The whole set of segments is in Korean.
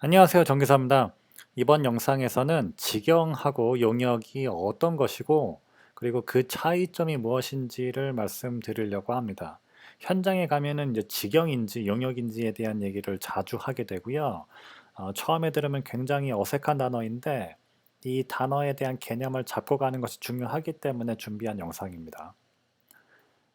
안녕하세요. 정기사입니다. 이번 영상에서는 직영하고 용역이 어떤 것이고, 그리고 그 차이점이 무엇인지를 말씀드리려고 합니다. 현장에 가면은 이제 직영인지 용역인지에 대한 얘기를 자주 하게 되고요. 처음에 들으면 굉장히 어색한 단어인데, 이 단어에 대한 개념을 잡고 가는 것이 중요하기 때문에 준비한 영상입니다.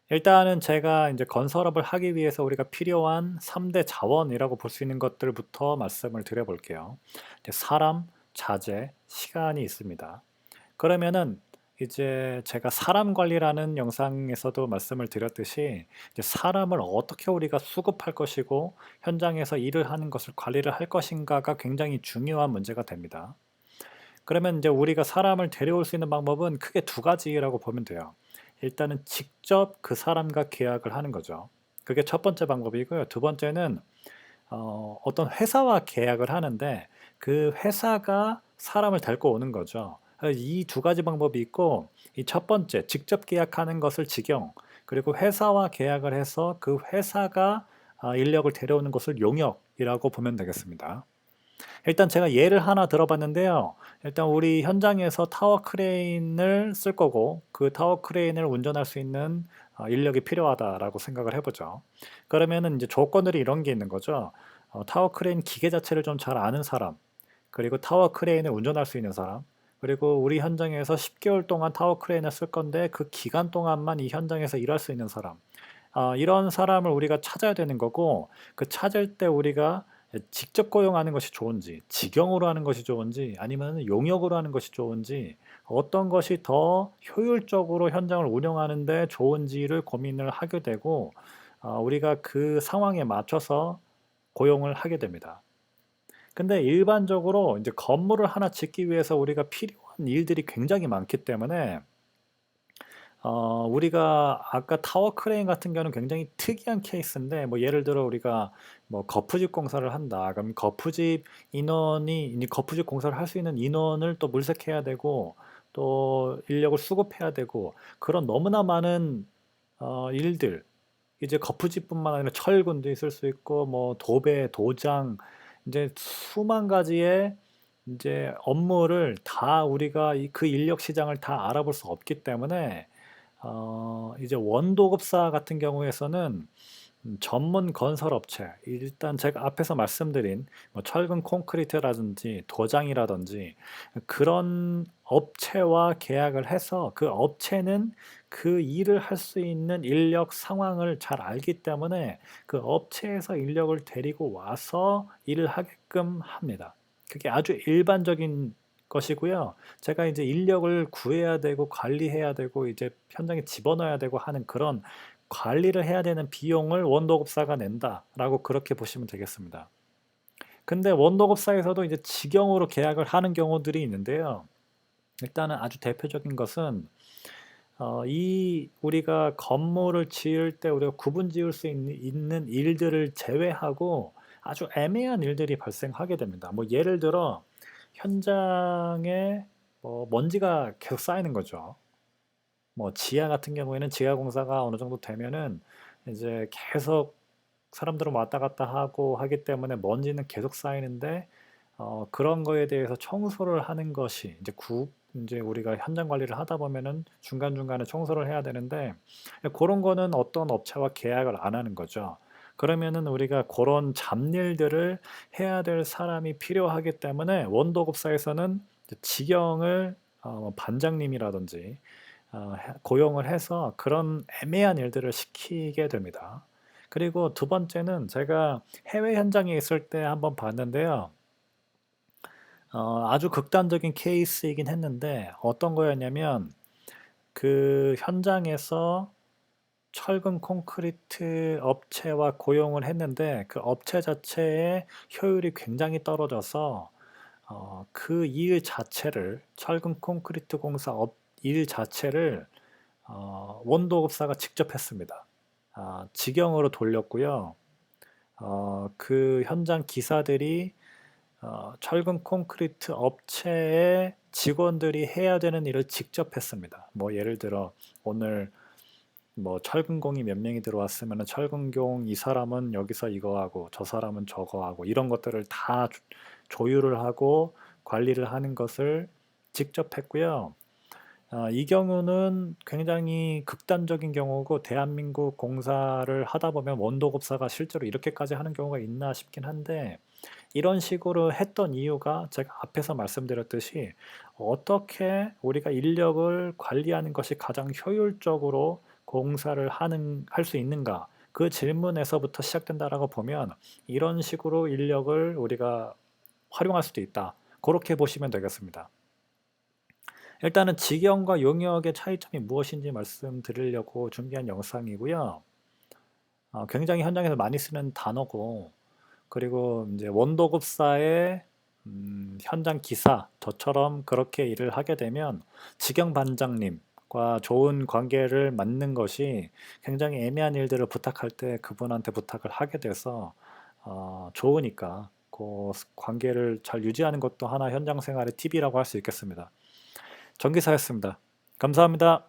일단은 제가 이제 건설업을 하기 위해서 우리가 필요한 3대 자원이라고 볼 수 있는 것들부터 말씀을 드려볼게요. 이제 사람, 자재, 시간이 있습니다. 그러면은 이제 제가 사람 관리라는 영상에서도 말씀을 드렸듯이 이제 사람을 어떻게 우리가 수급할 것이고 현장에서 일을 하는 것을 관리를 할 것인가가 굉장히 중요한 문제가 됩니다. 그러면 이제 우리가 사람을 데려올 수 있는 방법은 크게 두 가지라고 보면 돼요. 일단은 직접 그 사람과 계약을 하는 거죠. 그게 첫 번째 방법이고요. 두 번째는 어떤 회사와 계약을 하는데 그 회사가 사람을 데리고 오는 거죠. 이 두 가지 방법이 있고, 이 첫 번째 직접 계약하는 것을 직영, 그리고 회사와 계약을 해서 그 회사가 인력을 데려오는 것을 용역이라고 보면 되겠습니다. 일단 제가 예를 하나 들어봤는데요. 일단 우리 현장에서 타워 크레인을 쓸 거고 그 타워 크레인을 운전할 수 있는 인력이 필요하다라고 생각을 해보죠. 그러면은 이제 조건들이 이런 게 있는 거죠. 타워 크레인 기계 자체를 좀 잘 아는 사람, 그리고 타워 크레인을 운전할 수 있는 사람, 그리고 우리 현장에서 10개월 동안 타워 크레인을 쓸 건데 그 기간 동안만 이 현장에서 일할 수 있는 사람, 이런 사람을 우리가 찾아야 되는 거고, 그 찾을 때 우리가 직접 고용하는 것이 좋은지, 직영으로 하는 것이 좋은지, 아니면 용역으로 하는 것이 좋은지, 어떤 것이 더 효율적으로 현장을 운영하는 데 좋은지를 고민을 하게 되고, 우리가 그 상황에 맞춰서 고용을 하게 됩니다. 근데 일반적으로 이제 건물을 하나 짓기 위해서 우리가 필요한 일들이 굉장히 많기 때문에 우리가 아까 타워 크레인 같은 경우는 굉장히 특이한 케이스인데, 뭐 예를 들어 우리가 뭐 거푸집 공사를 한다. 그럼 거푸집 인원이 이제 거푸집 공사를 할 수 있는 인원을 또 물색해야 되고, 또 인력을 수급해야 되고, 그런 너무나 많은 일들. 이제 거푸집뿐만 아니라 철근도 있을 수 있고, 뭐 도배, 도장, 이제 수만 가지의 이제 업무를 다 우리가 그 인력 시장을 다 알아볼 수 없기 때문에 이제 원도급사 같은 경우에서는 전문 건설 업체, 일단 제가 앞에서 말씀드린 뭐 철근 콘크리트라든지 도장이라든지 그런 업체와 계약을 해서 그 업체는 그 일을 할 수 있는 인력 상황을 잘 알기 때문에 그 업체에서 인력을 데리고 와서 일을 하게끔 합니다. 그게 아주 일반적인 것이고요. 제가 이제 인력을 구해야 되고 관리해야 되고 이제 현장에 집어넣어야 되고 하는 그런 관리를 해야 되는 비용을 원도급사가 낸다라고 그렇게 보시면 되겠습니다. 근데 원도급사에서도 이제 직영으로 계약을 하는 경우들이 있는데요. 일단은 아주 대표적인 것은 이 우리가 건물을 지을 때 우리가 구분 지을 수 있는 일들을 제외하고 아주 애매한 일들이 발생하게 됩니다. 뭐 예를 들어 현장에 먼지가 계속 쌓이는 거죠. 뭐 지하 같은 경우에는 지하 공사가 어느 정도 되면은 이제 계속 사람들은 왔다 갔다 하고 하기 때문에 먼지는 계속 쌓이는데, 그런 거에 대해서 청소를 하는 것이 이제 우리가 현장 관리를 하다 보면은 중간중간에 청소를 해야 되는데, 그런 거는 어떤 업체와 계약을 안 하는 거죠. 그러면은 우리가 그런 잡일들을 해야 될 사람이 필요하기 때문에 원도급사에서는 이제 직영을 반장님이라든지 고용을 해서 그런 애매한 일들을 시키게 됩니다. 그리고 두 번째는 제가 해외 현장에 있을 때 한번 봤는데요. 아주 극단적인 케이스이긴 했는데 어떤 거였냐면 그 현장에서 철근 콘크리트 업체와 고용을 했는데 그 업체 자체의 효율이 굉장히 떨어져서 그 일 자체를 철근 콘크리트 공사 일 자체를 원도급사가 직접 했습니다. 직영으로 돌렸고요. 그 현장 기사들이 철근 콘크리트 업체의 직원들이 해야 되는 일을 직접 했습니다. 뭐 예를 들어 오늘 뭐 철근공이 몇 명이 들어왔으면 철근공 이 사람은 여기서 이거 하고 저 사람은 저거 하고 이런 것들을 다 조율을 하고 관리를 하는 것을 직접 했고요. 이 경우는 굉장히 극단적인 경우고 대한민국 공사를 하다 보면 원도급사가 실제로 이렇게까지 하는 경우가 있나 싶긴 한데 이런 식으로 했던 이유가 제가 앞에서 말씀드렸듯이 어떻게 우리가 인력을 관리하는 것이 가장 효율적으로 공사를 할 수 있는가 그 질문에서부터 시작된다라고 보면 이런 식으로 인력을 우리가 활용할 수도 있다. 그렇게 보시면 되겠습니다. 일단은 직영과 용역의 차이점이 무엇인지 말씀드리려고 준비한 영상이고요. 굉장히 현장에서 많이 쓰는 단어고 그리고 이제 원도급사의 현장 기사 저처럼 그렇게 일을 하게 되면 직영 반장님과 좋은 관계를 맺는 것이 굉장히 애매한 일들을 부탁할 때 그분한테 부탁을 하게 돼서 좋으니까 그 관계를 잘 유지하는 것도 하나 현장 생활의 팁이라고 할 수 있겠습니다. 전기사였습니다. 감사합니다.